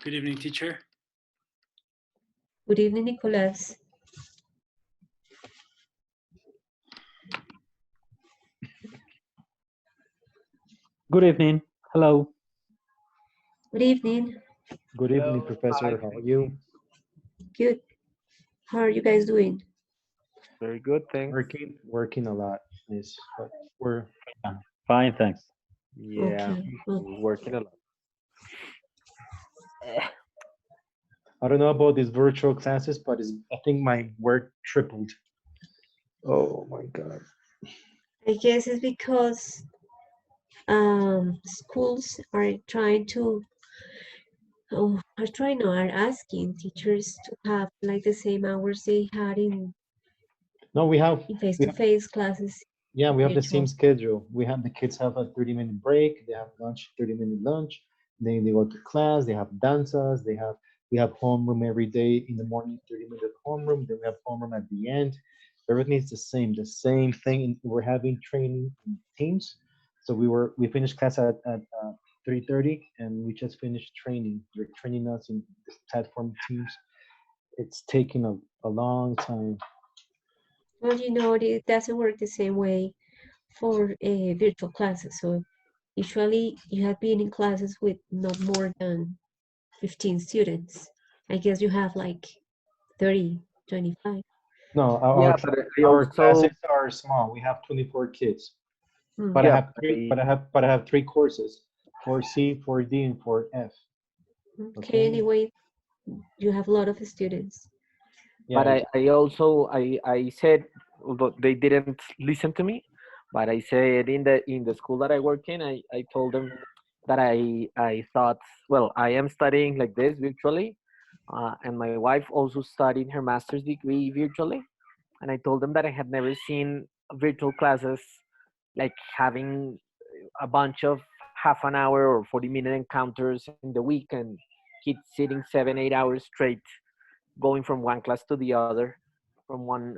Good evening, teacher. Good evening, Nicolas. Good evening. Hello. Good evening. Good evening, Hello. Professor. How are you? Good. How are you guys doing? Very good, thanks. Working a lot. But we're Fine, thanks. yeah, Okay. Well, We're working a lot. I don't know about these virtual classes, but I think my work tripled. Oh my God. I guess it's because schools are trying to, are asking teachers to have like the same hours they had in No, we have face-to-face classes. yeah, we have the Virtual. same schedule. We have the kids have a 30-minute break, they have lunch, 30-minute lunch, then they go to class, they have dances, we have homeroom every day in the morning, 30-minute homeroom, then we have homeroom at the end. Everything is the same thing. And we're having training in teams. So we finished class at 3:30 and we just finished training. They're training us in this platform teams. It's taking a long time. Well, it doesn't work the same way for virtual classes. So usually you have been in classes with not more than 15 students. I guess you have like 30, 25. No, Yeah, but I our also classes are small. We have 24 kids, but I yeah, have three courses, 4C, 4D, and 4F. Okay, anyway, you have a lot of students. Yeah, but I also I said, although they didn't listen to me, but I said in the school that I work in, I told them that I thought, well, I am studying like this virtually, and my wife also studied her master's degree virtually, and I told them that I had never seen virtual classes like having a bunch of half an hour or 40-minute encounters in the week and kids sitting 7 8 hours straight going from one class to the other, from one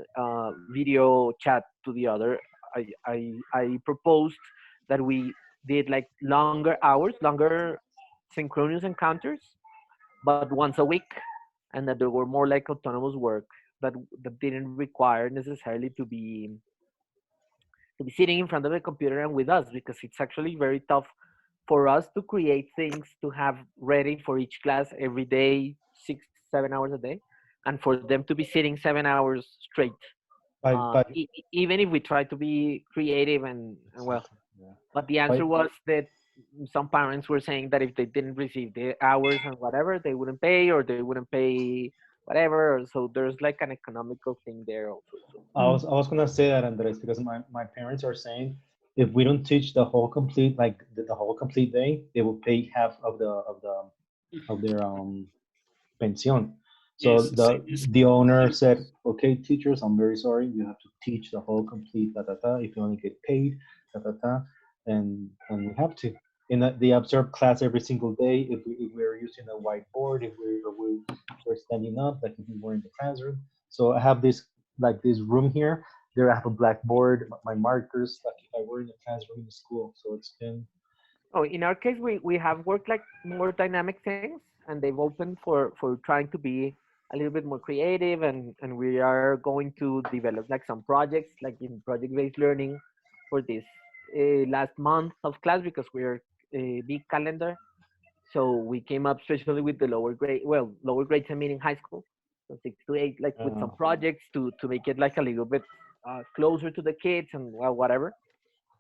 video chat to the other. I proposed that we did like longer hours, longer synchronous encounters, but once a week, and that they were more like autonomous work that didn't require necessarily to be sitting in front of a computer and with us, because it's actually very tough for us to create things to have ready for each class every day, 6 7 hours a day, and for them to be sitting 7 hours straight. but Even if we try to be creative and well, yeah. but the answer was that some parents were saying that if they didn't receive the hours and whatever, they wouldn't pay, or they wouldn't pay whatever. So there's like an economical thing there also. So I was gonna say that, Andres, because my parents are saying if we don't teach the whole complete like the whole complete day, they will pay half of their pension. So Yes, same the owner said, okay, teachers, I'm very sorry, you have to teach the whole complete ta ta ta. If you only get paid ta ta ta, and we have to. And that they observe class every single day. If we're using a whiteboard, we're standing up, like if we were in the classroom. So I have this room here. There I have a blackboard, my markers, like if I were in the classroom in the school. So it's been oh, in our case, we have worked like more dynamic things, and they've opened for trying to be a little bit more creative, and we are going to develop like some projects, like in project-based learning, for this last month of class, because we're a big calendar. So we came up especially with the lower grade, well, lower grades I mean in high school, so 6 to 8, like with some projects to make it like a little bit closer to the kids and well, whatever.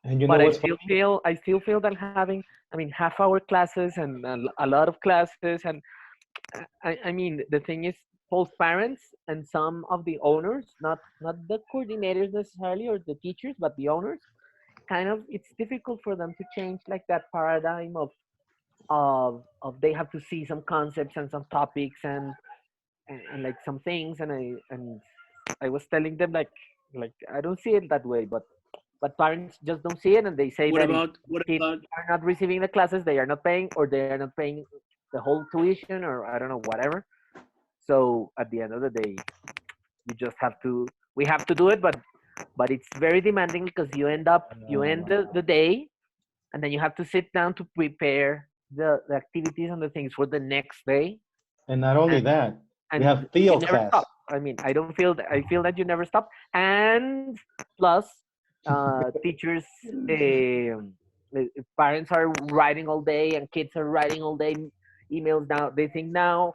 and you know But what's funny? I still feel that having, I mean, half-hour classes and a lot of classes, and I mean, the thing is, both parents and some of the owners, not the coordinators necessarily or the teachers, but the owners, kind of, it's difficult for them to change like that paradigm of they have to see some concepts and some topics and like some things, and I was telling them like I don't see it that way, but parents just don't see it, and they say that if what kids about are not receiving the classes, they are not paying, or they are not paying the whole tuition, or I don't know, whatever. So at the end of the day, you just have to, we have to do it, but it's very demanding, because you end Uh, the day, and then you have to sit down to prepare the activities and the things for the next day, And not only and that, we and have you Theo never class. stop. I mean, I don't feel I feel that you never stop. And plus, teachers, parents are writing all day, and kids are writing all day emails. Now they think now,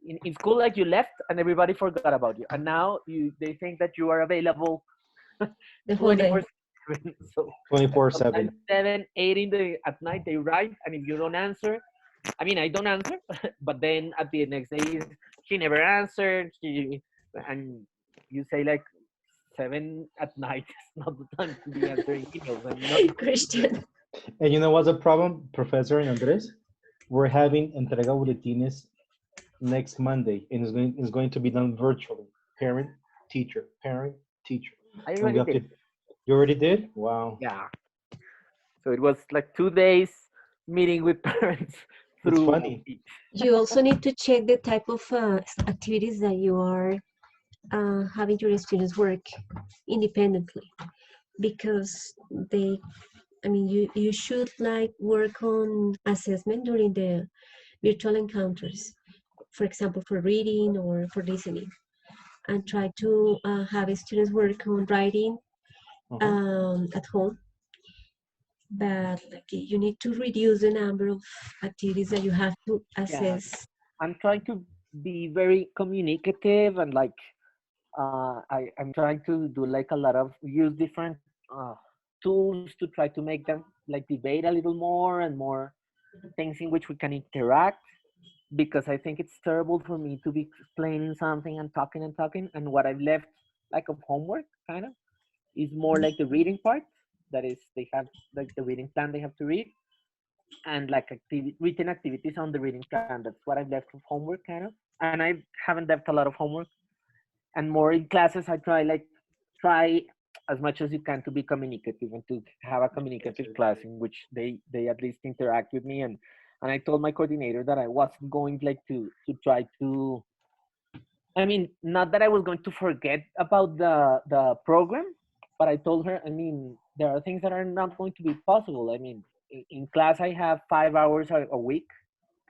in school, like, you left and everybody forgot about you, and now they think that you are available the whole day. 24/7. So 24/7. sometimes 7, 8 at night they write, and if you don't answer, I mean, I don't answer, but then at the next day, she never answered. And you say, like, 7 at night is not the time to be answering emails. I'm not. Christian. And you know what's the problem, Professor and Andres? We're having entrega boletines next Monday, and it's going to be done virtually. Parent, teacher, I and we already have to. did. You already did? Wow, Yeah. So it was like 2 days meeting with parents it's through funny. Meet. You also need to check the type of activities that you are having your students work independently, because they, I mean, you should like work on assessment during the virtual encounters, for example, for reading or for listening, and try to have students work on writing Uh-huh. at home. But like, you need to reduce the number of activities that you have to Yeah, assess. I'm trying to be very communicative, and like, I'm trying to do like a lot of use different tools to try to make them like debate a little more, and more things in which we can interact, because I think it's terrible for me to be explaining something and talking and talking, and what I've left like of homework kind of is more like the reading part. That is, they have like the reading plan they have to read, and like written activities on the reading plan. That's what I've left of homework kind of, and I haven't left a lot of homework. And more in classes, I try as much as you can to be communicative, and to have a communicative class in which they at least interact with me. And I told my coordinator that I wasn't going like to try to, I mean, not that I was going to forget about the program, but I told her, I mean, there are things that are not going to be possible. I mean, in class I have 5 hours a week,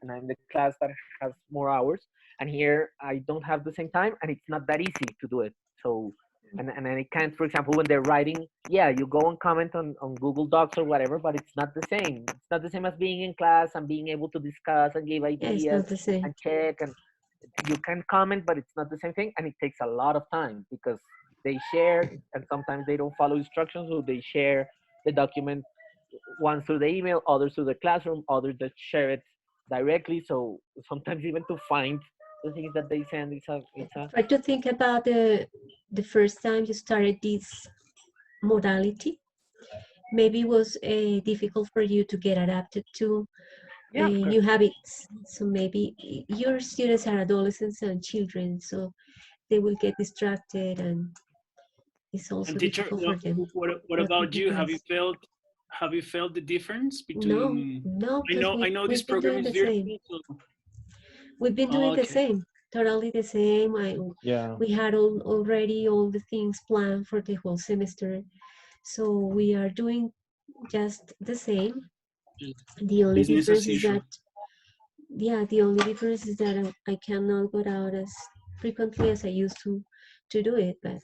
and I'm the class that has more hours. And here I don't have the same time, and it's not that easy to do it. So, and I can't, for example, when they're writing, yeah, you go and comment on Google Docs or whatever, but it's not the same. It's not the same as being in class and being able to discuss and give Yeah, it's ideas not the same. and check. And you can comment, but it's not the same thing, and it takes a lot of time, because they share, and sometimes they don't follow instructions, so they share the document, one through the email, others through the classroom, others that share it directly. So sometimes even to find the things that they send, it's a Try to think about the first time you started this modality. Maybe it was difficult for you to get adapted to yeah, of course. new habits. So maybe your students are adolescents and children, so they will get distracted, and it's And also teacher, difficult for them. what What would about be you? best? Have you felt the difference No, between? no, because I know this we've been program doing is the same. virtual, so We've been oh, doing the okay. same, totally the same. Yeah. We had already all the things planned for the whole semester, so we are doing just the same. The only Business difference as is usual. that, yeah, the only difference is that I cannot go out as frequently as I used to do it. But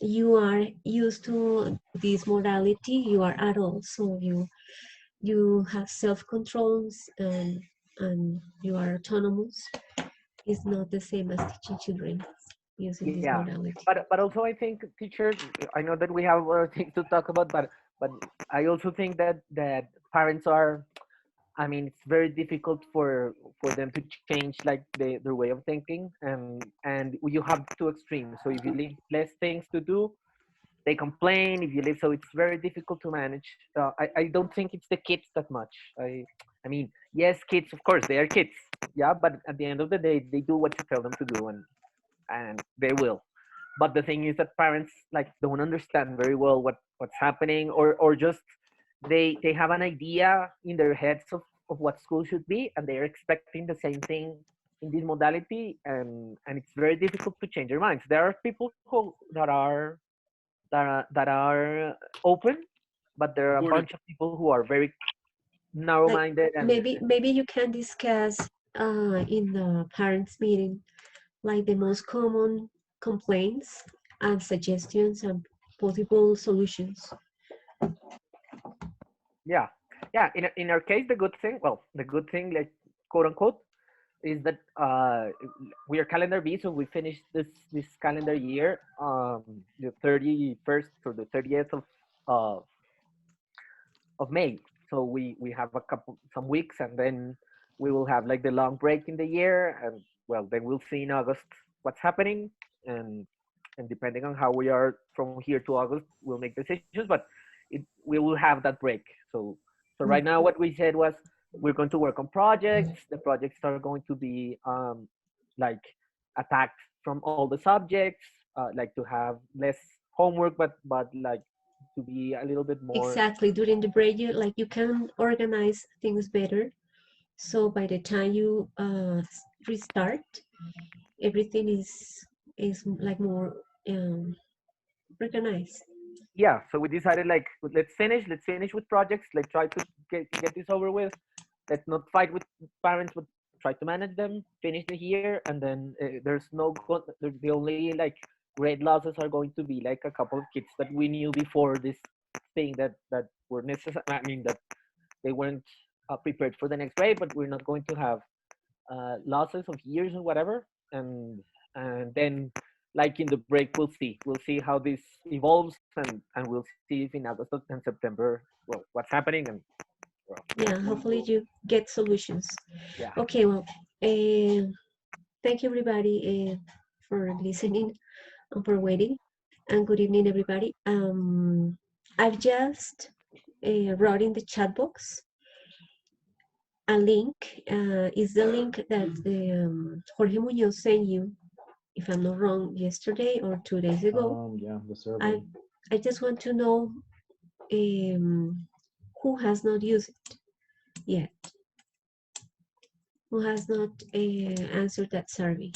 you are used to this modality. You are adult, so you have self controls, and you are autonomous. It's not the same as teaching children using this Yeah, modality. but also I think, teacher, I know that we have other things to talk about, but I also think that parents are, I mean, it's very difficult for them to change like their way of thinking, and you have two extremes. So if you leave less things to do, they complain. If you leave, so it's very difficult to manage. I don't think it's the kids that much. I mean, yes, kids, of course, they are kids. Yeah, but at the end of the day, they do what you tell them to do, and they will. But the thing is that parents like don't understand very well what's happening, or just they have an idea in their heads of what school should be, and they're expecting the same thing in this modality, and it's very difficult to change their minds. There are people that are open, but there are a Supportive. bunch of people who are very Like narrow-minded and maybe you can discuss in the parents meeting like the most common complaints and suggestions and possible solutions. yeah, yeah. In our case, the good thing, well, the good thing, like quote unquote, is that we are calendar B, so we finished this calendar year the 31st or the 30th of of May. So we have a couple some weeks, and then we will have like the long break in the year, and well, then we'll see in August what's happening, and and depending on how we are from here to August, we'll make decisions. But we will have that break. So right now, what we said was we're going to work on projects. The projects are going to be like attacked from all the subjects, like to have less homework, but like to be a little bit more. Exactly. During the break, you can organize things better. So by the time you restart, everything is like more organized. Yeah, so we decided like let's finish with projects, like try to get this over with. Let's not fight with parents, but try to manage them, finish the year, and then the only like grade losses are going to be like a couple of kids that we knew before this thing that were necessary. I mean that they weren't prepared for the next grade, but we're not going to have losses of years or whatever. And then like in the break we'll see how this evolves, and we'll see if in August and September, well, what's happening, and well, Yeah, hopefully you get solutions. yeah. Okay, well, uh, thank you everybody for listening and for waiting. And good evening, everybody. I've just wrote in the chat box a link. Is the link that Jorge Munoz sent you, if I'm not wrong, yesterday or 2 days ago. Yeah, the survey. I just want to know who has not used it yet, who has not answered that survey.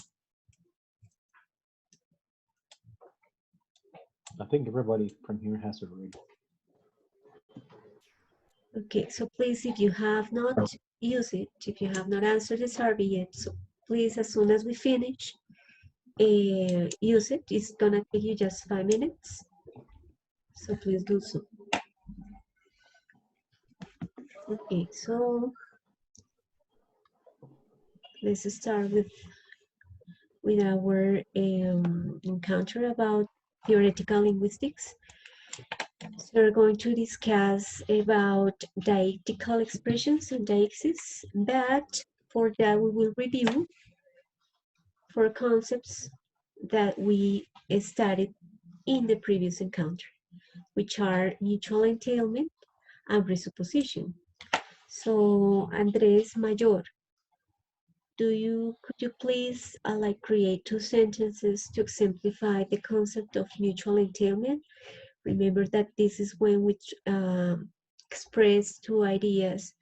I think everybody from here has to read. Okay, so please, if you have not used it, if you have not answered the survey yet, so please, as soon as we finish, use it. It's gonna take you just 5 minutes, so please do so. Okay, so let's start with our encounter about theoretical linguistics. So we're going to discuss about deictical expressions and deixis, but for that we will review 4 concepts that we studied in the previous encounter, which are mutual entailment and presupposition. So Andres Mayor, could you please like create 2 sentences to exemplify the concept of mutual entailment? Remember that this is when we express 2 ideas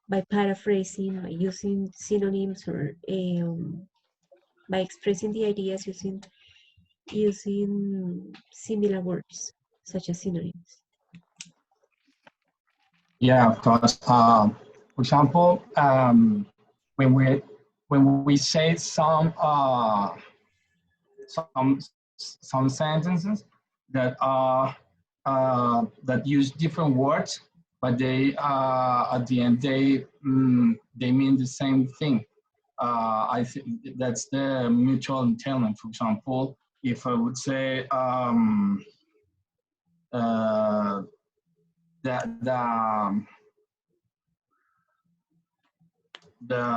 by paraphrasing, by using synonyms, or by expressing the ideas using similar words such as synonyms. Yeah, of course. For example, when we when we say some sentences that are that use different words, but they at the end they mean the same thing. I think that's the mutual entailment. For example, if I would say that the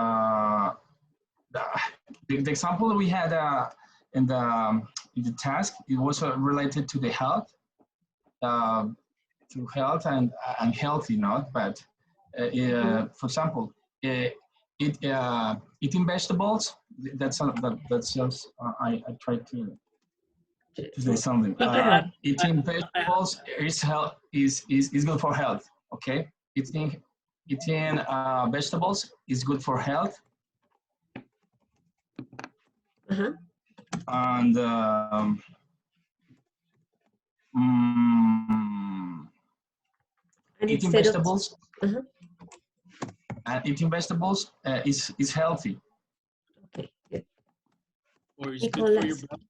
the example we had in the task, it was related to the health, uh, to health and healthy, not but for example, eating vegetables. That's just I tried to say something. Take your time. Eating vegetables is good for health. Okay, eating vegetables is good for health. And And eating instead of vegetables, uh-huh. eating vegetables is healthy. Okay, good. Or is good for your Nicolas. body?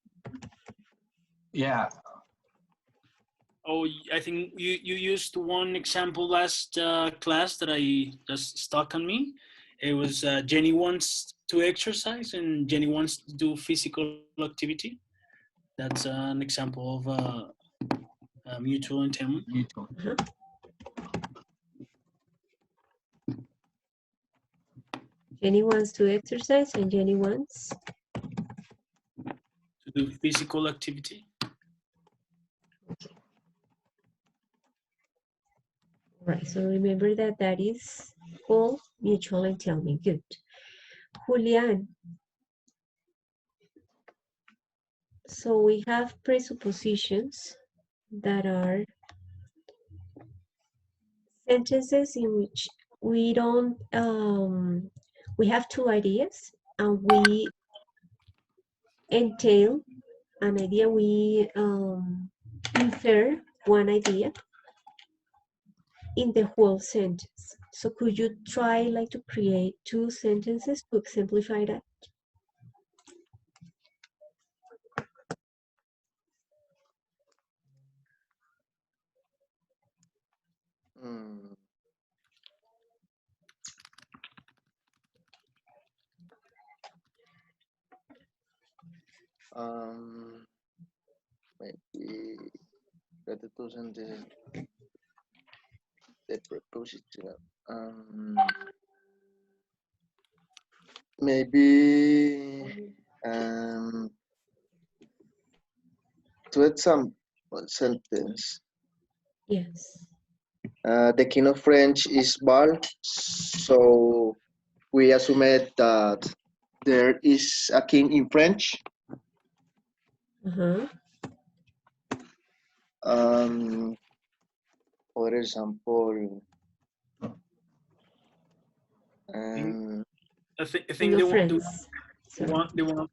Yeah. Oh, I think you used one example last class that I just stuck on me. It was Jenny wants to exercise and Jenny wants to do physical activity. That's an example of mutual entailment. Mutual. Uh-huh. Jenny wants to exercise and Jenny wants To do physical activity. okay. Right, so remember that that is all mutual entailment. Good. Julian. So we have presuppositions that are sentences in which we don't, we have two ideas and we entail an idea, we infer one idea in the whole sentence. So could you try like to create two sentences to exemplify that? Mm, um, maybe the two sentences, the prepositional. Maybe to example sentence. Yes. The king of French is bald, so we assume that there is a king in French. Uh-huh. For example, I King think of the France. one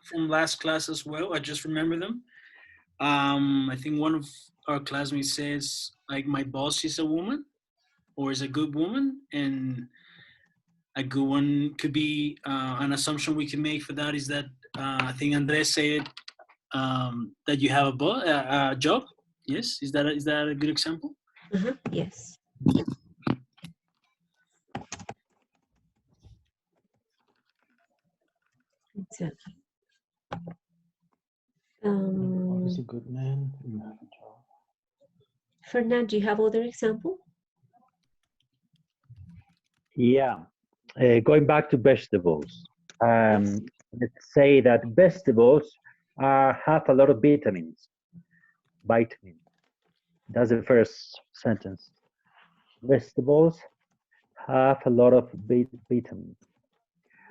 from last class as well. I just remember them. I think one of our classmates says like my boss is a woman or is a good woman, and a good one could be an assumption we can make for that is that I think Andres said that you have a job. Yes, is that a good example? Uh-huh. Yes. Exactly. Is a good man. You have a job. Fernand, do you have other example? Yeah, going back to vegetables. Yes. Let's say that vegetables have a lot of vitamins. Vitamin. That's the first sentence. Vegetables have a lot of vitamins.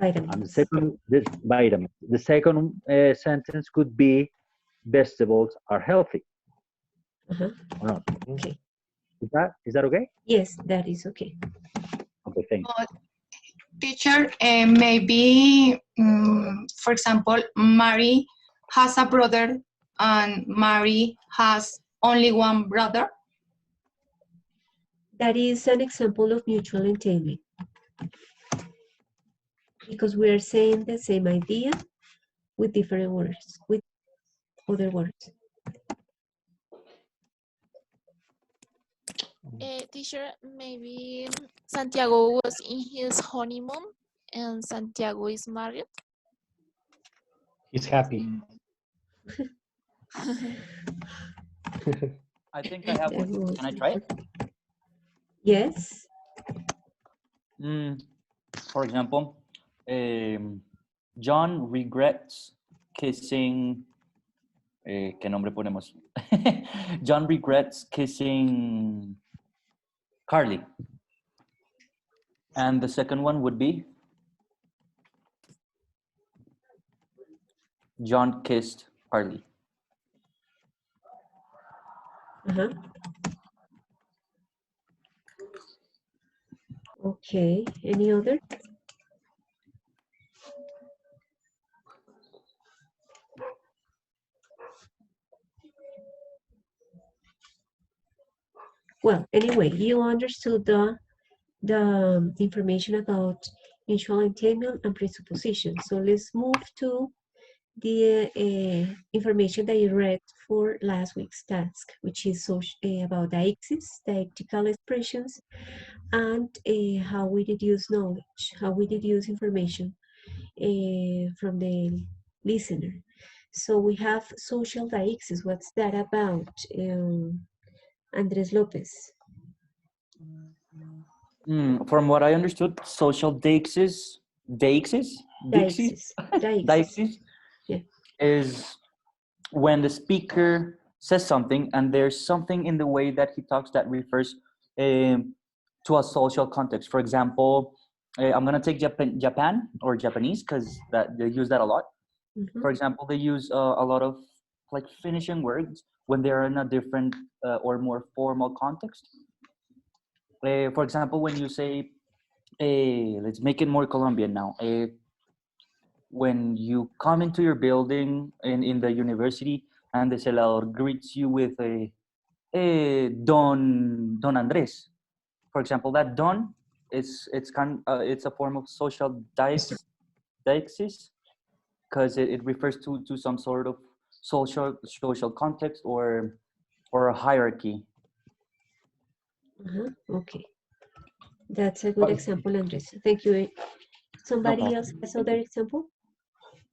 And the Vitamins. second, this vitamin. The second sentence could be vegetables are healthy Uh-huh. or not. Okay. Is that okay? Yes, that is okay. Okay, thanks. Teacher, maybe, for example, Mary has a brother and Mary has only one brother. That is an example of mutual entailment. Because we are saying the same idea with different words, with other words. Teacher, maybe Santiago was in his honeymoon and Santiago is married. He's happy. I think I have one. Can I try it? Yes. For example, John regrets kissing. ¿Qué nombre ponemos? John regrets kissing Carly. And the second one would be John kissed Carly. Uh-huh. Okay, any other? well, anyway, you understood the information about mutual entailment and presupposition. So let's move to the information that you read for last week's task, which is about deixis, dialectical expressions, and how we deduce knowledge, how we deduce information from the listener. So we have social deixis. What's that about, Andres Lopez? From what I understood, social deixis, deixis, Deixis. deixis Yeah. is when the speaker says something and there's something in the way that he talks that refers to a social context. For example, I'm gonna take Japan or Japanese because that they use that a lot. Mhm. For example, they use a lot of like finishing words when they're in a different or more formal context. For example, when you say, let's make it more Colombian now. When you come into your building in the university and the celador greets you with Don Andrés, for example, that Don it's a form of social deixis because it refers to some sort of social context or a hierarchy. Okay, that's a good example, Andres. Thank you. Somebody problem. else has other example?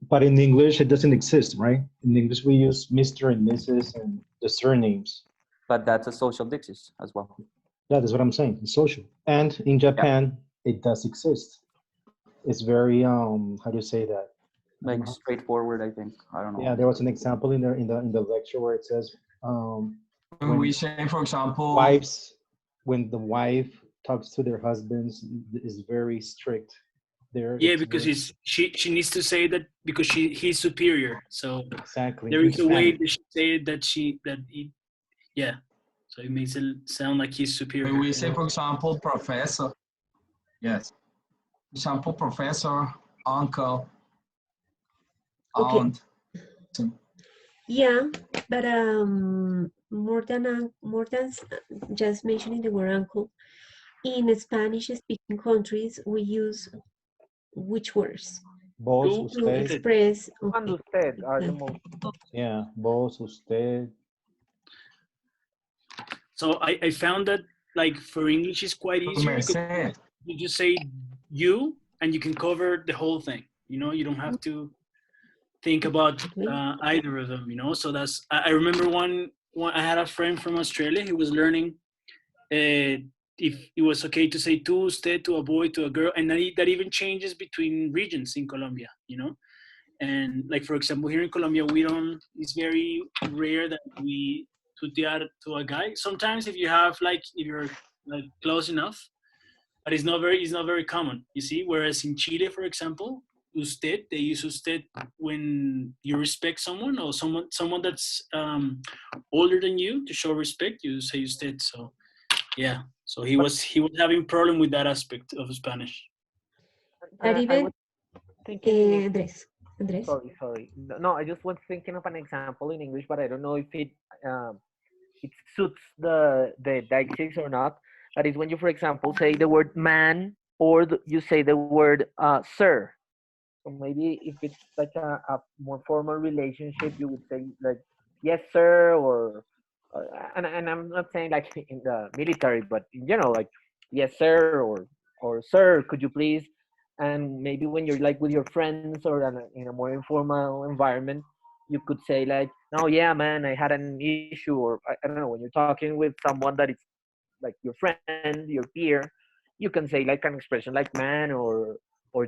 But in English, it doesn't exist, right? In English, we use Mr. and Mrs. and the surnames. But that's a social deixis as well. Yeah, that's what I'm saying. It's social. And in Japan, it does exist. It's very how do you say that? Like straightforward, I think. I don't know. Yeah, there was an example in there in the lecture where it says When we say, for example, wives, when the wife talks to their husbands, is very strict. There, Yeah, because she needs to say that because he's superior. So exactly there is a way that she say it yeah. So it makes it sound like he's superior. when we say, for example, professor, yes. For example, professor, uncle, Okay. aunt. Yeah, but more than just mentioning the word uncle, in Spanish-speaking countries, we use which words Vos, to usted. express? And Okay. usted are the Exactly. most. Yeah, vos, usted. So I found that like for English is quite easier because you just say you and you can cover the whole thing. You know, you don't have to think about either of them. You know, so that's I remember one I had a friend from Australia. He was learning if it was okay to say tú, usted to a boy, to a girl, and that even changes between regions in Colombia. You know. And like for example, here in Colombia, we don't. It's very rare that we tutear to a guy. Sometimes if you're like close enough, but it's not very common. You see, whereas in Chile, for example, usted they use usted when you respect someone or someone that's older than you to show respect. You say usted. So yeah. So he was having problem with that aspect of Spanish. That I even, was thinking in Andres. Sorry. No, I just was thinking of an example in English, but I don't know if it suits the deixis or not. That is when you, for example, say the word man or you say the word sir. So maybe if it's like a more formal relationship, you would say like yes sir uh, and I'm not saying like in the military, but in general like yes sir or sir, could you please? And maybe when you're like with your friends or in a more informal environment, you could say like, no, yeah, man, I had an issue, or I don't know, when you're talking with someone that is like your friend, your peer, you can say like an expression like man or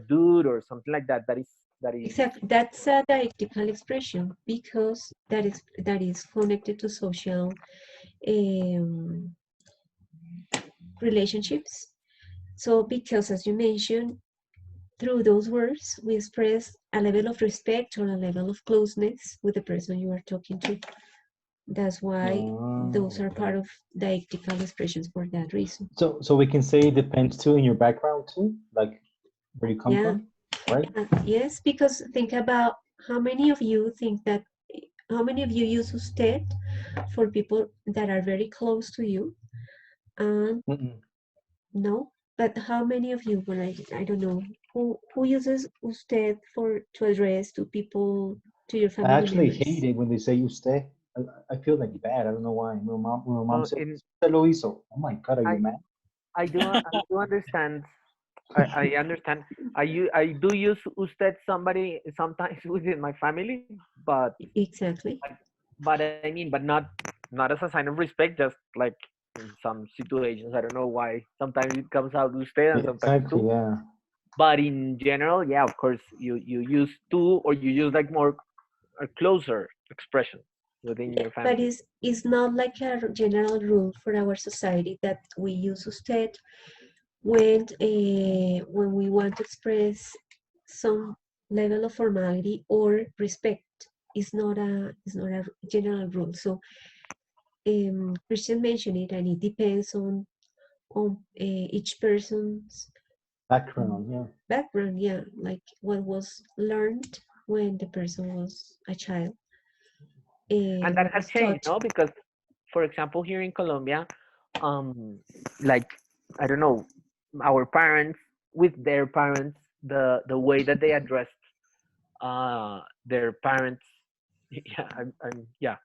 dude or something like that. That is Exactly. That's a dialectical expression because that is connected to social um, relationships. So because as you mentioned, through those words, we express a level of respect or a level of closeness with the person you are talking to. That's why those are part of dialectical expressions for that reason. So we can say it depends too in your background too, like where you come from, right? Yes, because think about how many of you use usted for people that are very close to you, And Mm-mm. no, but how many of you, well, I don't know, who uses usted for to address to people, to your I family actually hate members? it when they say usted. I feel like bad. I don't know why. When my mom Well, says, in "Usted lo hizo." Oh my God, are you I mad? I do understand. I understand. I do use usted somebody sometimes within my family, Exactly. but I mean, but not as a sign of respect. Just like in some situations, I don't know why. Sometimes it comes out usted and Yeah, sometimes exactly. tú. Yeah. But in general, yeah, of course, you use tú or you use like more closer expression within Yeah, your but family. it's not like a general rule for our society that we use usted when we want to express some level of formality or respect. It's not a general rule. So Christian mentioned it, and it depends on each person's Background. Yeah. background. Yeah, like what was learned when the person was a child, And that what has was changed, taught. no? Because, for example, here in Colombia, like I don't know, our parents with their parents, the way that they addressed their parents, yeah, yeah,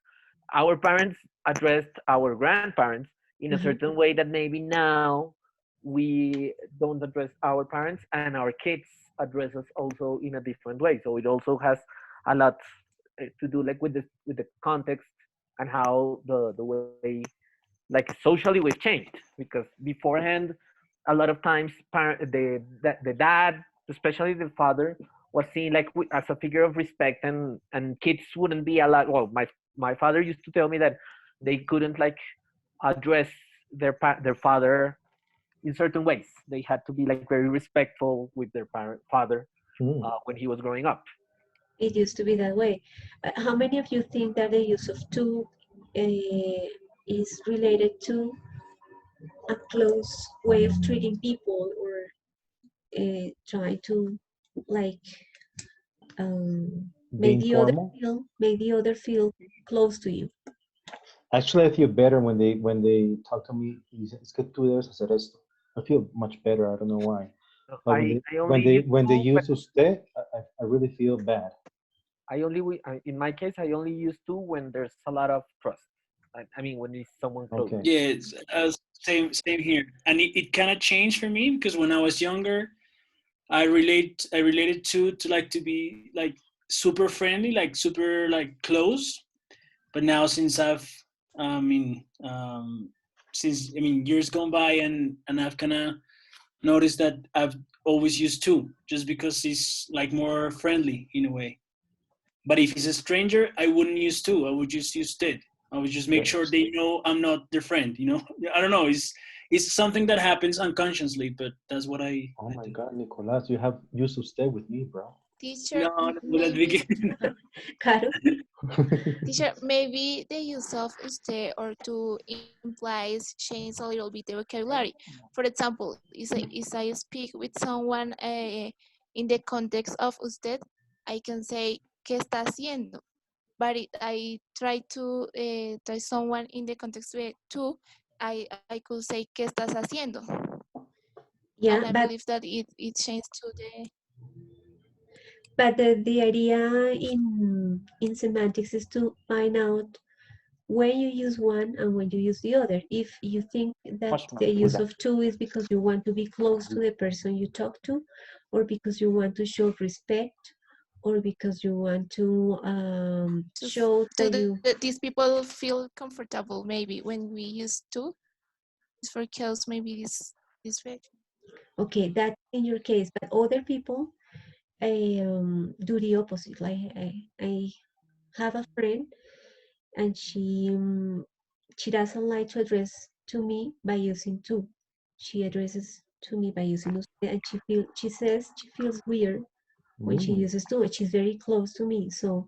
our parents addressed our grandparents in a Uh-huh. certain way that maybe now we don't address our parents, and our kids address us also in a different way. So it also has a lot to do like with the context and how the way like socially we've changed, because beforehand a lot of times the dad, especially the father, was seen like as a figure of respect, and kids wouldn't be allowed. Well, my father used to tell me that they couldn't like address their father in certain ways. They had to be like very respectful with their father Mm. when he was growing up. It used to be that way. How many of you think that the use of to is related to a close way of treating people, or try to like make Being the other formal. feel close to you? Actually, I feel better when they talk to me. Es que tú debes hacer esto. I feel much better. I don't know why. So But when they I when only they use when they to use usted, I really feel bad. in my case I only use to when there's a lot of trust. I mean when it's someone close. Okay. Yeah, it's, same here, and it kind of changed for me because when I was younger, I related to like to be like super friendly, like super like close. But now since I mean, since I mean years gone by, and I've kind of noticed that I've always used to, just because it's like more friendly in a way. But if it's a stranger, I wouldn't use to. I would just use did. I would just make sure they know I'm not their friend. You know, I don't know. It's something that happens unconsciously, but that's what Oh I my do. God, Nicolas, you have used usted with me, bro. Teacher, No, no, at the maybe beginning. Caro? teacher, maybe the use of usted or to implies change a little bit the vocabulary. For example, if I speak with someone in the context of usted, I can say ¿qué está haciendo? But I try to try someone in the context with to, I could say ¿qué estás haciendo? And I Yeah, but believe that it changed to the the idea in semantics is to find out when you use one and when you use the other. If you think that the use of to is because you want to be close to the person you talk to, or because you want to show respect, or because you want to show that you, these people feel comfortable maybe when we use to. It's for chaos maybe this way. okay, that in your case, but other people do the opposite. Like I have a friend, and she doesn't like to address to me by using to. She addresses to me by using usted, and she says she feels weird when she Mm. uses to, and she's very close to me. So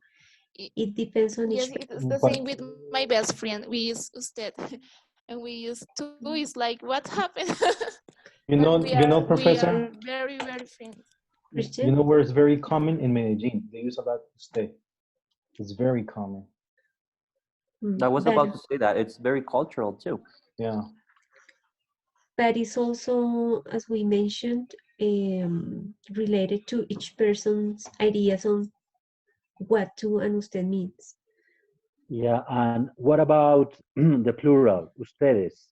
it depends on Yes, each it's the But same with my best friend. We use usted and we use to. It's like what happened? you But know, you know, we are Professor, very friends. you Christian. know where it's very common in Medellin. They use a lot usted. It's very common. I was That about to say that it's very cultural too. Yeah. but it's also, as we mentioned, related to each person's ideas on what to understand means. Yeah, and what about the plural, ustedes?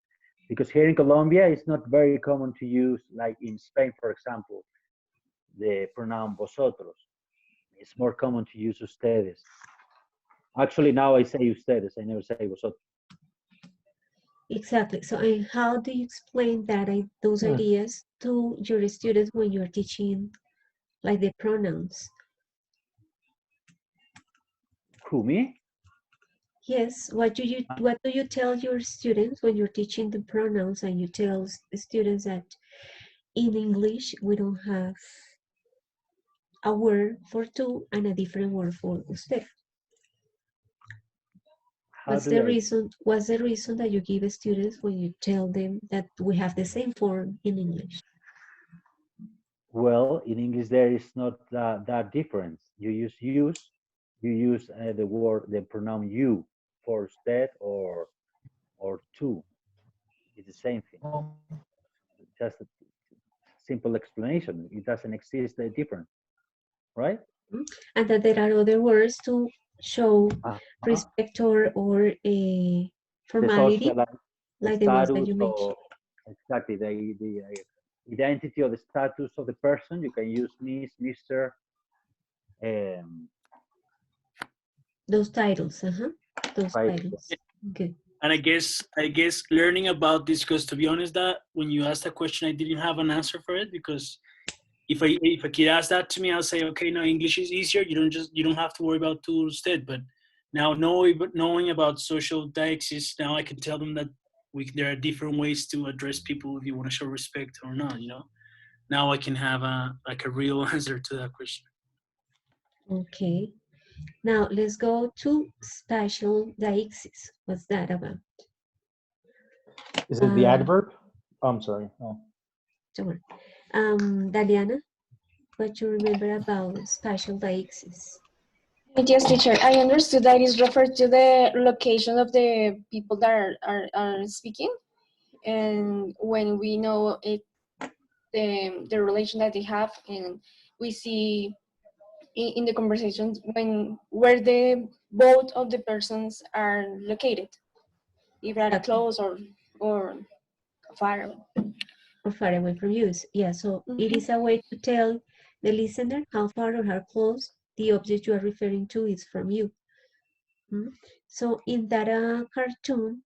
Because here in Colombia, it's not very common to use, like in Spain, for example, the pronoun vosotros. It's more common to use ustedes. Actually, now I say ustedes, I never say vosotros. Exactly. So, and how do you explain that those Hmm. ideas to your students when you're teaching, like the pronouns? Who, me? Yes. What do you tell your students when you're teaching the pronouns and you tell the students that in English we don't have a word for two and a different word for usted? How do I? What's the reason that you give students when you tell them that we have the same form in English? Well, in English, there is not that difference. You use the pronoun you for usted or tú. It's the same thing. Just a simple explanation. It doesn't exist a difference, right? And that there are other words to show Uh-huh. respect or a The formality, social like the ones that status you mentioned. or exactly the identity or the status of the person. You can use Miss, Mister. Um, Those titles, those right. titles. Good. And I guess learning about this, because to be honest, that when you asked that question, I didn't have an answer for it, because if a kid asks that to me, I'll say, okay, no, English is easier. You don't have to worry about tools instead. But now knowing about social diaxis, now I can tell them that there are different ways to address people if you want to show respect or not. Now I can have a real answer to that question. Okay. Now let's go to spatial deixis. What's that about? Is it the adverb? Oh, I'm sorry. Oh. Sure. Daliana, what you remember about spatial deixis? Yes, teacher. I understood that is referred to the location of the people that are speaking, and when we know it, the relation that they have, and we see in the conversations where the both of the persons are located, if they are Exactly. close or far. Or far away from you. Yeah, so it is a way to tell the listener how far or how close the object you are referring to is from you. So in that cartoon,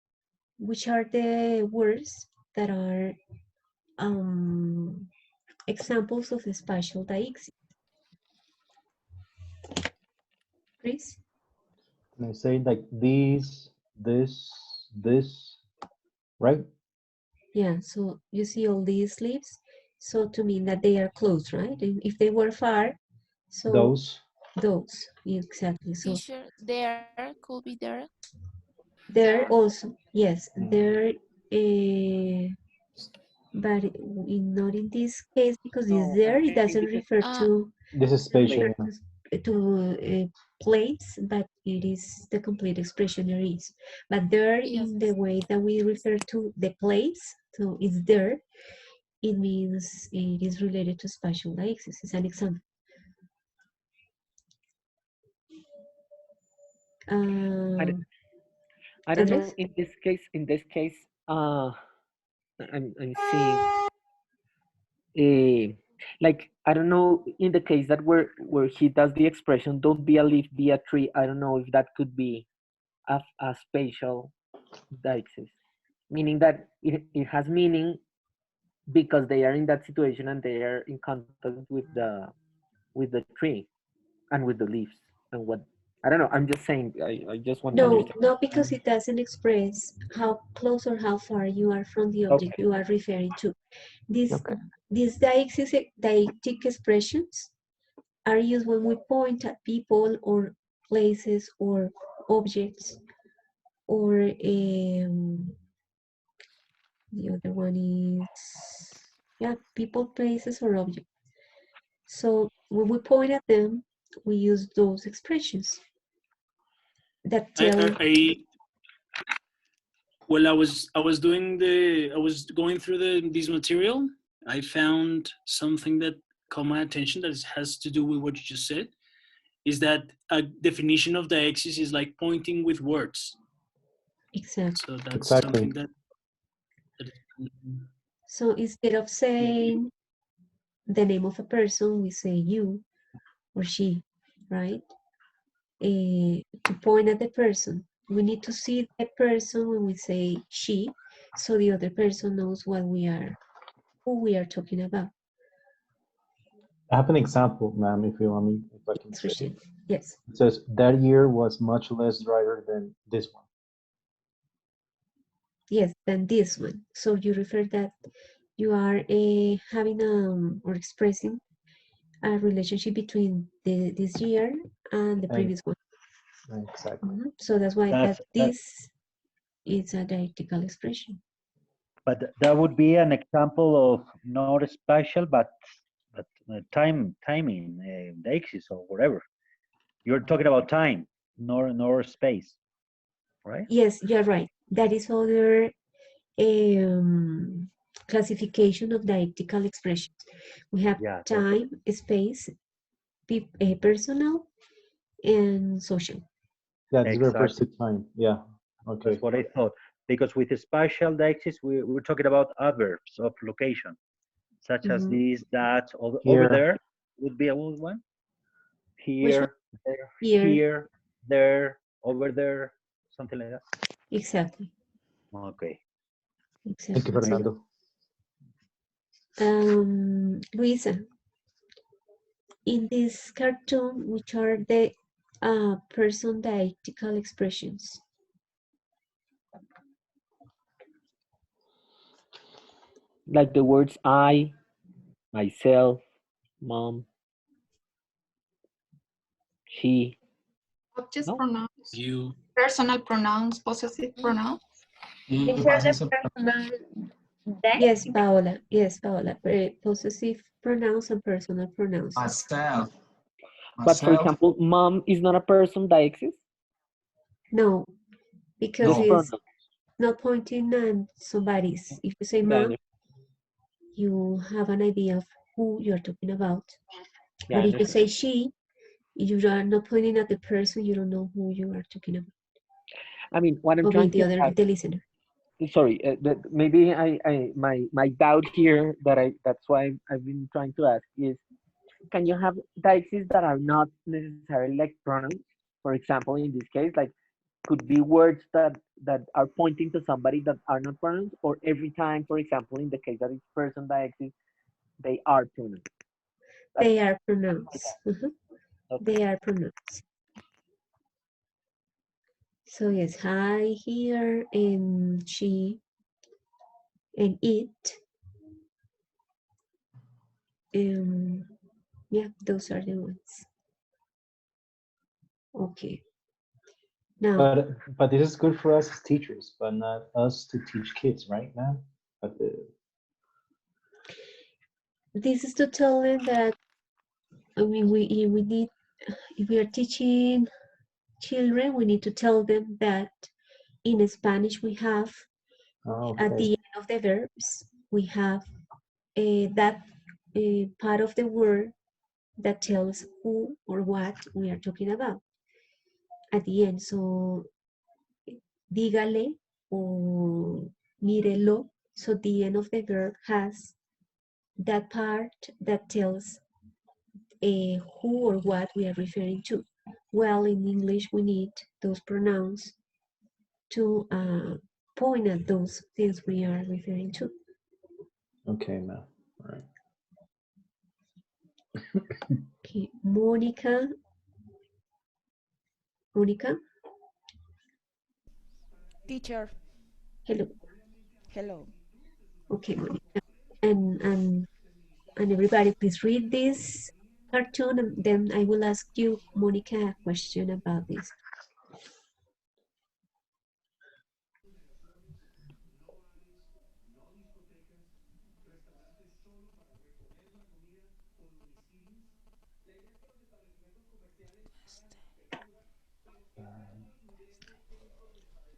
which are the words that are examples of the spatial deixis? Chris? Can I say like these, this, right? Yeah, so you see all these leaves, so to mean that they are close, right? And if they were far, so Those. those, exactly. So Teacher, there could be there. there also, yes, Mm. there, but not in this case, because it's No, there, it maybe doesn't this is refer to This is doesn't refer spatial. spatial. to plates, but it is the complete expression there is. But there, Yes. in the way that we refer to the plates, so it's there, it means it is related to spatial deixis. It's an example. I, Um, I don't know. Andres? In this case, I'm seeing a like I don't know. In the case that where he does the expression, "Don't be a leaf, be a tree." I don't know if that could be a spatial deixis, meaning that it has meaning because they are in that situation and they are in contact with the tree and with the leaves and what I don't know. I'm just saying. I just want to No, understand. not because it doesn't express how close or how far you are from the object Okay. you are referring to. These Okay. these deictic expressions are used when we point at people or places or objects, or the other one is, yeah, people, places, or objects. So when we point at them, we use those expressions that I, tell. I, I Well, I was going through this material. I found something that caught my attention that has to do with what you just said. Is that a definition of deixis is like pointing with words. Exactly. So that's Exactly. something that is, So instead of saying the name of a person, we say you or she, right? To point at the person. We need to see the person when we say she, so the other person knows who we are talking about. I have an example, ma'am, if you want me, if I can say it. Yes. It says that year was much less drier than this one. Yes, than this one. So you refer that you are having or expressing a relationship between this year and the previous one. Exactly. So that's why That's this is a dialectical expression. But that would be an example of not spatial, but timing, the axis or whatever. You're talking about time, nor space, right? Yes, you're right. That is other classification of dialectical expressions. We have Yeah, time, space, personal, and social. Yeah, this refers exactly. to time. Yeah. Okay. That's what I thought. Because with the spatial axis, we're talking about adverbs of location, such as Mhm. this, that, over Here. there would be a good one. Which one? Here, there, Here, here, there, over there, something like that. exactly. Okay. Thank you, Exactly. Fernando. Luisa, in this cartoon, which are the person dialectical expressions? Like the words I, myself, mom, she. Object No? pronouns, you. personal pronouns, possessive pronouns. Y Which are the possessive personal? Yes, Paola. Yes, Paola. Possessive pronouns and personal pronouns. myself. But for Myself. example, mom is not a person that exists. No, because It's No. it's pronoun. not pointing at somebody's. If you say Yeah, I mom, understand. you have an idea of who you're talking about. Yeah, I But if you understand. say she, you are not pointing at the person, you don't know who you are talking about. I mean, what I'm I mean, trying to ask, the listener. sorry, maybe my doubt here that's why I've been trying to ask is, can you have deixis that are not necessarily like pronouns? For example, in this case, like could be words that are pointing to somebody that are not pronouns, or every time, for example, in the case that it's person deixis, they are pronouns. They are pronouns. Okay. They are pronouns. So yes, hi, here, and she, and it. Yeah, those are the ones. Okay. Now, But this is good for us as teachers, but not us to teach kids, right, ma'am? But this is to tell them that, I mean, we need, if we are teaching children, we need to tell them that in Spanish we have, at the end of the verbs, we have that part of the word that tells who or what we are talking about at the end. So, dígale or mírelo. So the end of the verb has that part that tells who or what we are referring to. Well, in English, we need those pronouns to point at those things we are referring to. okay, ma'am. All right. Okay, Monica. Monica, Teacher, hello. hello. Okay, Monica. And everybody, please read this cartoon, and then I will ask you, Monica, a question about this.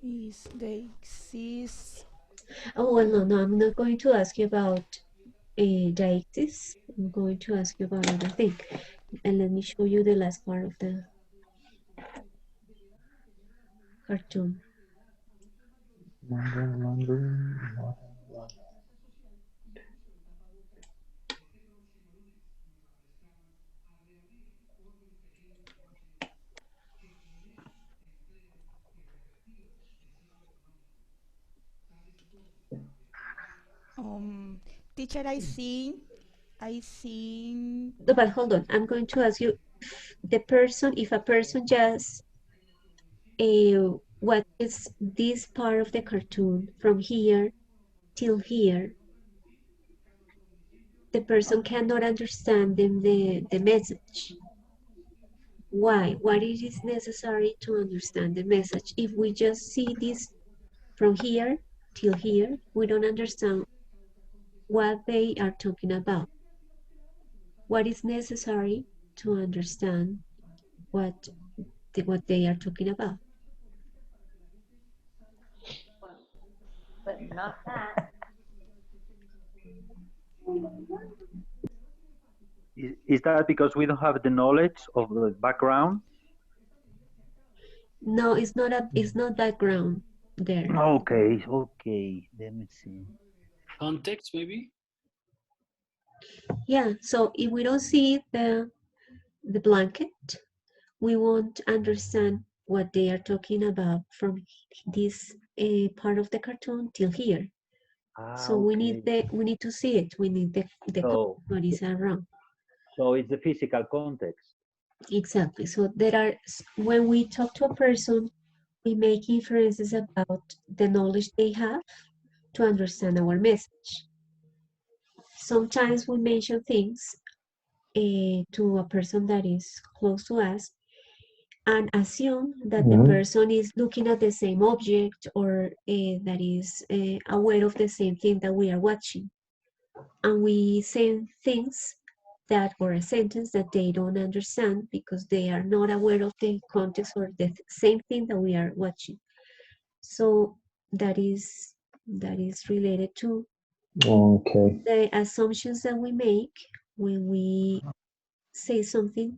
Is they exist? Oh, well, no, I'm not going to ask you about deities. I'm going to ask you about other thing. And let me show you the last part of the cartoon. Um, Teacher, I seen. No, but hold on. I'm going to ask you if a person just what is this part of the cartoon from here till here, the person cannot understand the message. Why? What it is necessary to understand the message? If we just see this from here till here, we don't understand what they are talking about. What is necessary to understand what they are talking about? But not that. Is that because we don't have the knowledge of the background? No, it's not background there. Okay, okay. Let me see. Context, maybe? Yeah, so if we don't see the blanket, we won't understand what they are talking about from this part of the cartoon till here. So we need Okay. we need to see it. We need the So, what is around. so it's the physical context. Exactly. So there are when we talk to a person, we make inferences about the knowledge they have to understand our message. Sometimes we mention things to a person that is close to us and assume that the person is looking at the same object or that is aware of the same thing that we are watching. And we say things that or a sentence that they don't understand because they are not aware of the context or the same thing that we are watching. So that is related to Okay. the assumptions that we make when we say something,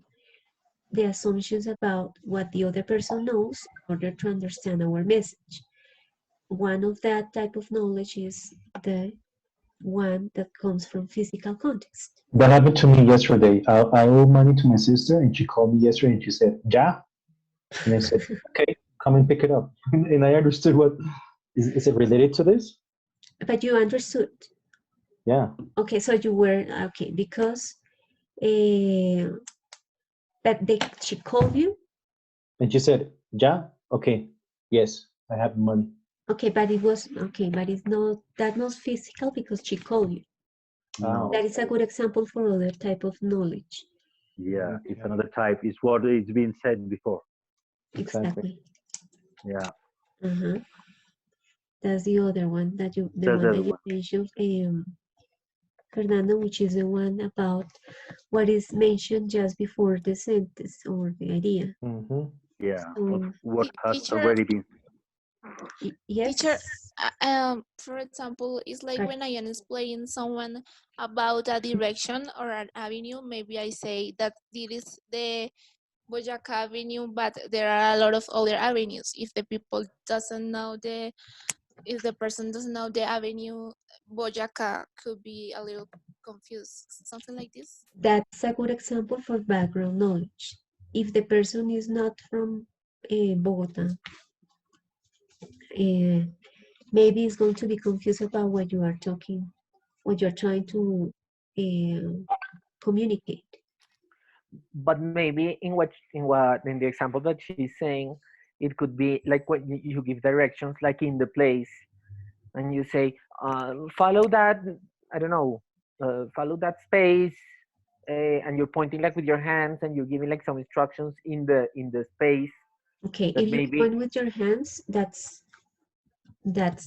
the assumptions about what the other person knows in order to understand our message. One of that type of knowledge is the one that comes from physical context. That happened to me yesterday. I owe money to my sister, and she called me yesterday, and she said, "Ja," and I said, "Okay, come and pick it up." And I understood what is it related to this? But you understood. Yeah. Okay, so you were okay because that she called you. And she said, "Ja, okay, yes, I have money." Okay, but it was okay, but it's not that not physical because she called you. No. That is a good example for other type of knowledge. Yeah, it's Okay. another type. It's what it's been said before. Exactly. Yeah, Uh-huh. That's the other one that you the that's one the that other you one. mentioned, Fernando, which is the one about what is mentioned just before the sentence or the idea. Mm-hmm. Yeah, of So what has Teacher, already been. teacher, yes, for example, it's like Car- when I am explaining someone about a direction or an avenue, maybe I say that this is the Boyaca Avenue, but there are a lot of other avenues. If the people doesn't know if the person doesn't know the avenue, Boyaca could be a little confused. Something like this. that's a good example for background knowledge. If the person is not from Bogota, uh, maybe it's going to be confused about what you are talking, what you're trying to communicate. But maybe in the example that she's saying, it could be like when you give directions, like in the place, and you say, follow that, I don't know, follow that space, and you're pointing like with your hands, and you're giving like some instructions in the space Okay, that if you maybe. point with your hands, that's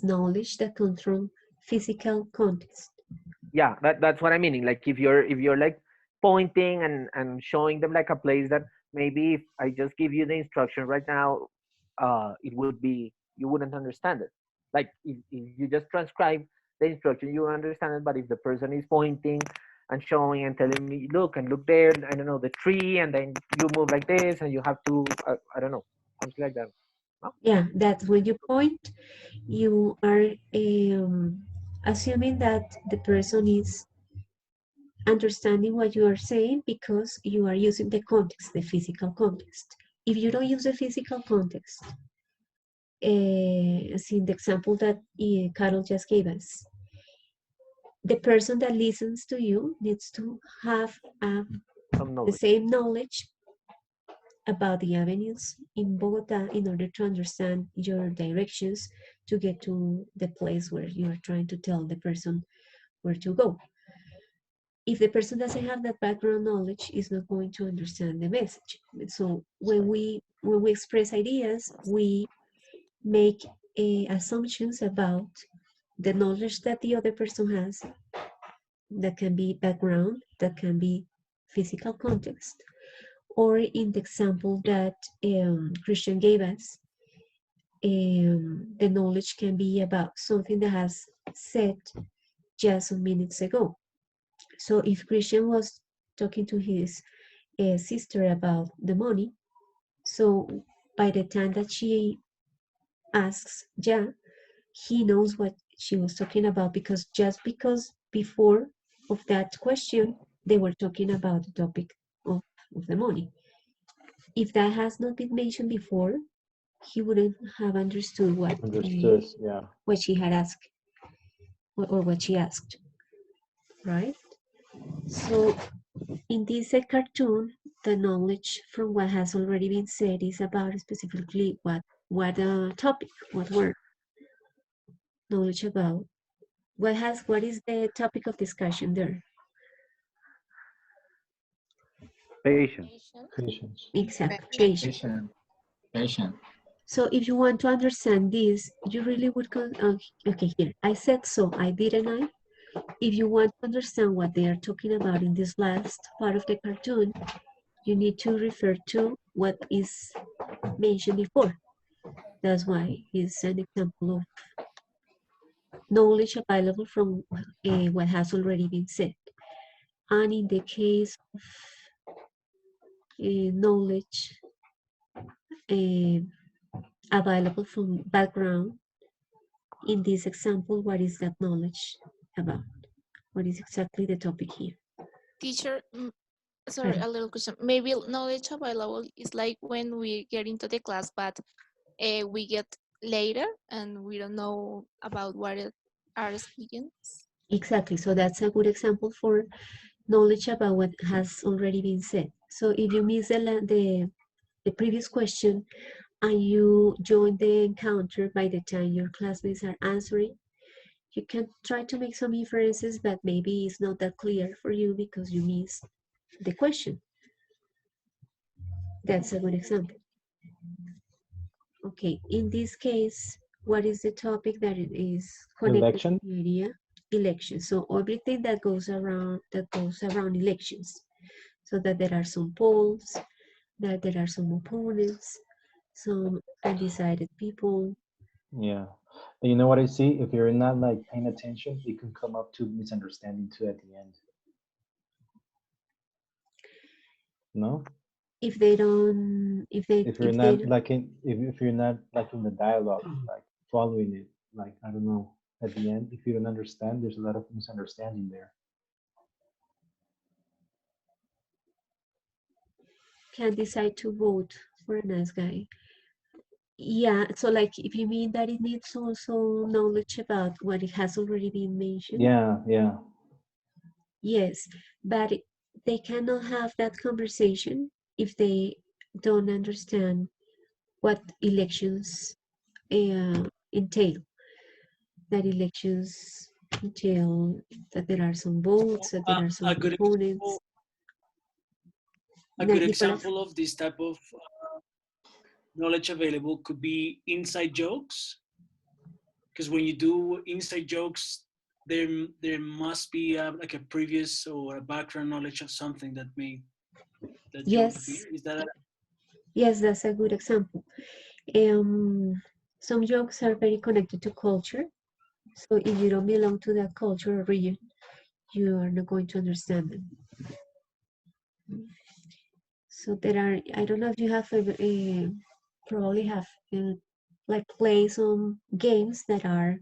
knowledge that comes from physical context. Yeah, that's what I'm meaning. Like if you're like pointing and showing them like a place that maybe if I just give you the instruction right now, it would be you wouldn't understand it. Like if you just transcribe the instruction, you understand it. But if the person is pointing and showing and telling me, look and look there, I don't know, the tree, and then you move like this, and you have to, I don't know, something like that. No? Yeah, that's when you point, you are assuming that the person is understanding what you are saying because you are using the context, the physical context. If you don't use the physical context, as in the example that Carol just gave us, the person that listens to you needs to have the same knowledge about the avenues in Bogota in order to understand your directions to get to the place where you are trying to tell the person where to go. If the person doesn't have that background knowledge, is not going to understand the message. So when we express ideas, we make assumptions about the knowledge that the other person has. That can be background, that can be physical context, or in the example that Christian gave us, the knowledge can be about something that has said just some minutes ago. So if Christian was talking to his sister about the money, so by the time that she asks, yeah, he knows what she was talking about because just because before of that question, they were talking about the topic of the money. If that has not been mentioned before, he wouldn't have understood what she had asked or what she asked, right? So in this cartoon, the knowledge from what has already been said is about specifically what topic, what word, knowledge about what is the topic of discussion there. Patience. Exactly, patience. Patient. So if you want to understand this, you really would okay, here, I said so, I didn't I? If you want to understand what they are talking about in this last part of the cartoon, you need to refer to what is mentioned before. That's why it's an example of knowledge available from what has already been said. And in the case of knowledge available from background, in this example, what is that knowledge about? What is exactly the topic here? Teacher, sorry, a little question. Maybe knowledge available is like when we get into the class, but we get later and we don't know about what it are speaking. Exactly. So that's a good example for knowledge about what has already been said. So if you miss the previous question and you join the encounter by the time your classmates are answering, you can try to make some inferences, but maybe it's not that clear for you because you missed the question. That's a good example. Okay, in this case, what is the topic that it is connected to the idea? Election. So everything that goes around elections. So that there are some polls, that there are some opponents, some undecided people. Yeah. And you know what I see? If you're not like paying attention, it can come up to misunderstanding too at the end. No? If they don't, if you're not like if you're not like in the dialogue, like following it, like I don't know, at the end, if you don't understand, there's a lot of misunderstanding there. Can decide to vote for a nice guy. Yeah, so like if you mean that it needs also knowledge about what it has already been mentioned. Yeah. Yes, but they cannot have that conversation if they don't understand what elections entail. That elections entail that there are some votes, that there are some opponents. A good example of this type of knowledge available could be inside jokes, because when you do inside jokes, there must be like a previous or a background knowledge of something that made that joke appear. Is that Yes, that's a good example. Some jokes are very connected to culture. So if you don't belong to that culture or region, you are not going to understand them. So there are, I don't know if you have probably have like play some games that are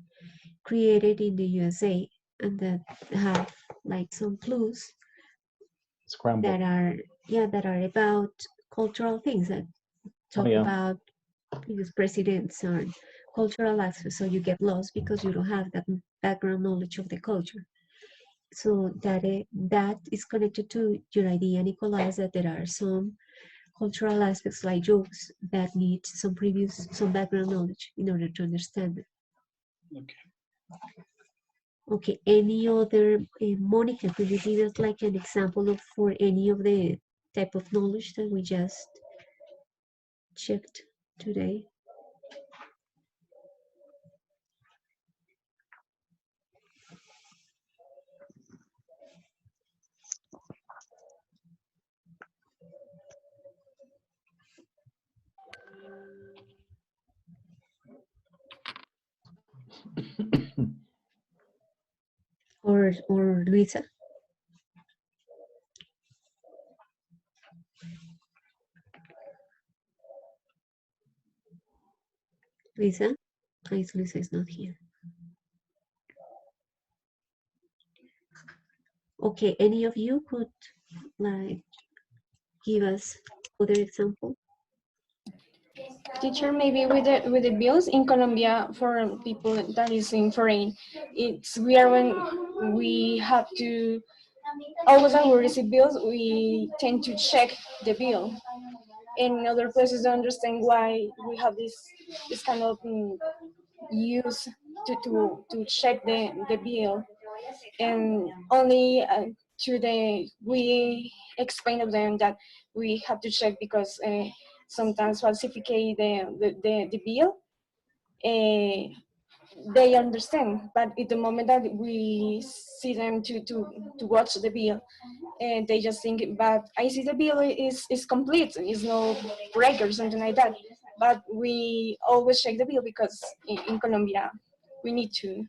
created in the USA and that have like some clues Scramble. that are that are about cultural things that talk yeah. about previous presidents or cultural aspects. So you get lost because you don't have that background knowledge of the culture. So that is connected to your idea, Nicolás, that there are some cultural aspects like jokes that need some background knowledge in order to understand them. Okay. Okay, any other, Monica, could you give us like an example of for any of the type of knowledge that we just checked today? Or Luisa? Luisa? Please, Luisa is not here. Okay, any of you could like give us other example? Teacher, maybe with the bills in Colombia for people that is in foreign, it's weird when we have to always when we receive bills, we tend to check the bill. In other places, don't understand why we have this kind of use to check the bill, and only to we explain to them that we have to check because sometimes falsificate the bill. They understand, but at the moment that we see them to watch the bill, and they just think, but I see the bill is complete, is no break or something like that. But we always check the bill because in Colombia we need to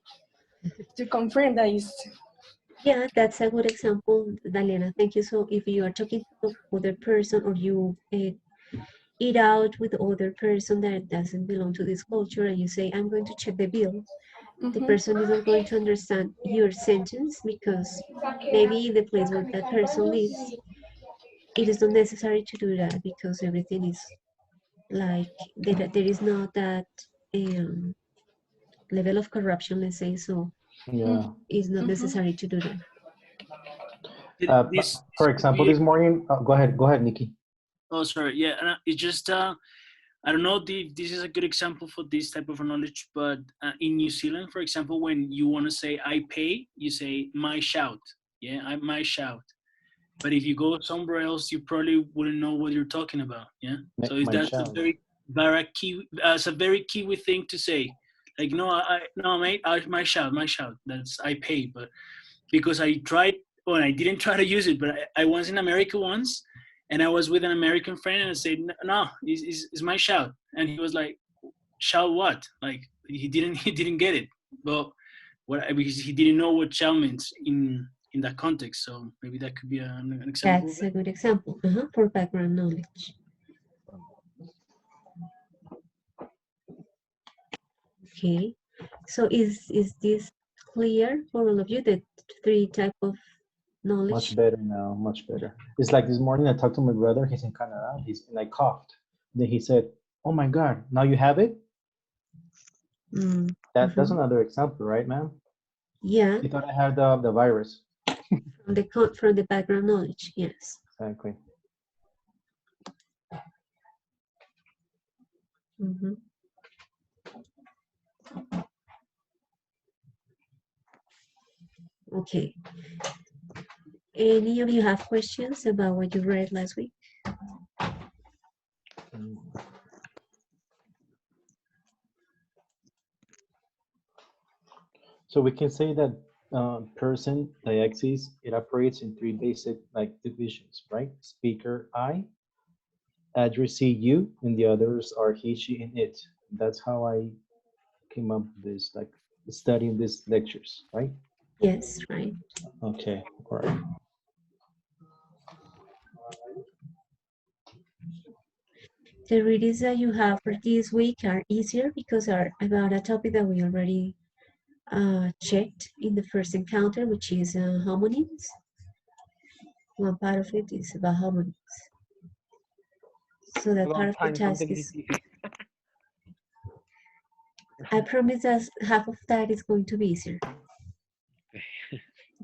confirm that is. Yeah, that's a good example, Daliana. Thank you. So if you are talking to other person or you eat out with other person that doesn't belong to this culture and you say, I'm going to check the bill, the person is not going to understand your sentence because maybe in the place where that person lives, it is not necessary to do that because everything is like, there is not that level of corruption, let's say, so Yeah. it's not necessary to do that. For example, this morning, go ahead, Nikki. Oh, sorry. Yeah, it's just I don't know if this is a good example for this type of knowledge, but in New Zealand, for example, when you want to say I pay, you say my shout. Yeah, my shout. But if you go somewhere else, you probably wouldn't know what you're talking about. Yeah. So that's a very key. It's a very Kiwi thing to say. Like no, mate, my shout. That's I pay. But because I tried, well, I didn't try to use it, but I was in America once, and I was with an American friend, and I said, no, it's my shout, and he was like, shout what? Like he didn't get it. Well, because he didn't know what shout means in that context. So maybe that could be an example. That's a good example for background knowledge. Okay, so is this clear for all of you, the three type of knowledge? Much better now, much better. It's like this morning I talked to my brother, he's in Canada, and I coughed. Then he said, oh my God, now you have it? That's another example, right, ma'am? Yeah. You thought I had the virus. From the background knowledge, yes. Exactly. Okay. Any of you have questions about what you read last week? So we can say that person diaxis, it operates in three basic divisions, right? Speaker I, addressee you, and the others are he, she, and it. that's how I came up with this, like studying these lectures, right? Yes, right. Okay, all right. The readings that you have for this week are easier because are about a topic that we already checked in the first encounter, which is homonyms. One part of it is about homonyms. So that part of the Find task something is, easy. I promise that half of that is going to be easier.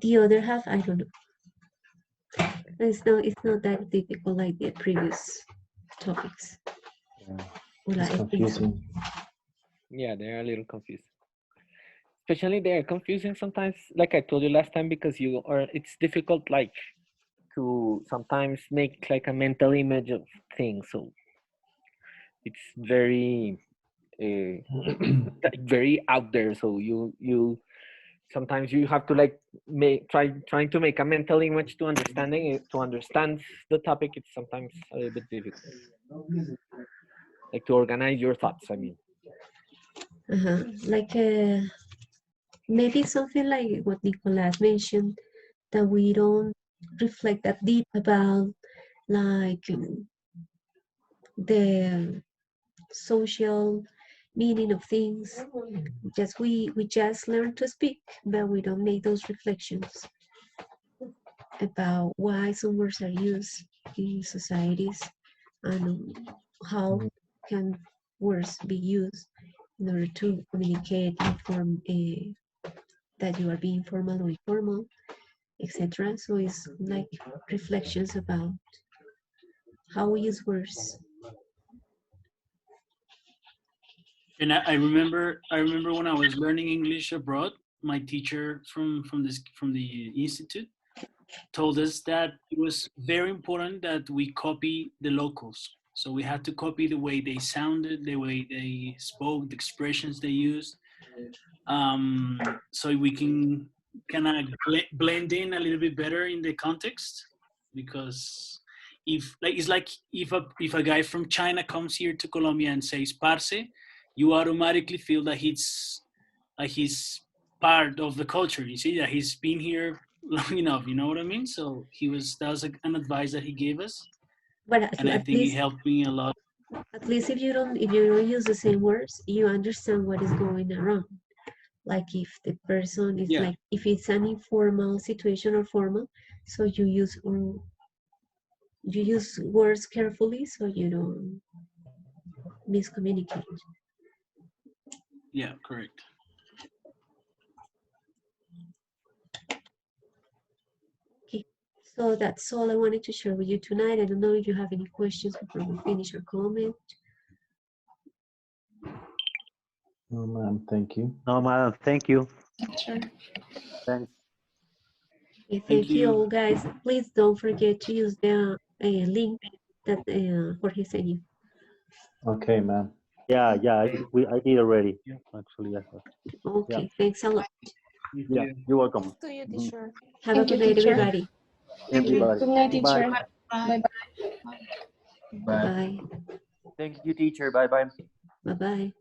The other half, I don't know. It's not that difficult like the previous topics. Yeah, Well, it's I think so. confusing. Yeah, they're a little confused. Especially they're confusing sometimes, like I told you last time, because you are. It's difficult, like to sometimes make like a mental image of things. So it's very, like, very out there. So you sometimes you have to like trying to make a mental image to understanding it, to understand the topic. It's sometimes a little bit difficult, like to organize your thoughts. I mean, Like maybe something like what Nicolas mentioned, that we don't reflect that deep about like the social meaning of things. Just we just learn to speak, but we don't make those reflections about why some words are used in societies and how Mhm. can words be used in order to communicate inform that you are being formal or informal, etc. So it's like reflections about how we use words. And I remember when I was learning English abroad, my teacher from the institute told us that it was very important that we copy the locals. So we had to copy the way they sounded, the way they spoke, the expressions they used, so we can kind of blend in a little bit better in the context. Because if like it's like if a guy from China comes here to Colombia and says "parce," you automatically feel that he's part of the culture. You see that he's been here long enough. You know what I mean? So that was an advice that he gave us, But and I think it helped me a lot. at least if you don't use the same words, you understand what is going around. Like if the person is Yeah, like if it's an informal situation or formal, so you use words carefully so you don't miscommunicate. yeah, correct. Okay, so that's all I wanted to share with you tonight. I don't know if you have any questions before we finish our comment. No, ma'am, thank you. No, madam, thank you. Sure. Thanks. Okay, Thank thank you you. all, guys. Please don't forget to use the link that Jorge sent you. Okay, ma'am. Yeah, I did already. Actually, yeah. Yeah, Okay, thanks a lot. yeah. You're welcome. To you, Mhm. teacher. Have a Thank you, good night, teacher. everybody. Thank you. Everybody. Good night, Bye. teacher. Bye. Bye-bye. But Bye-bye. Thank you, teacher. Bye bye. Bye-bye.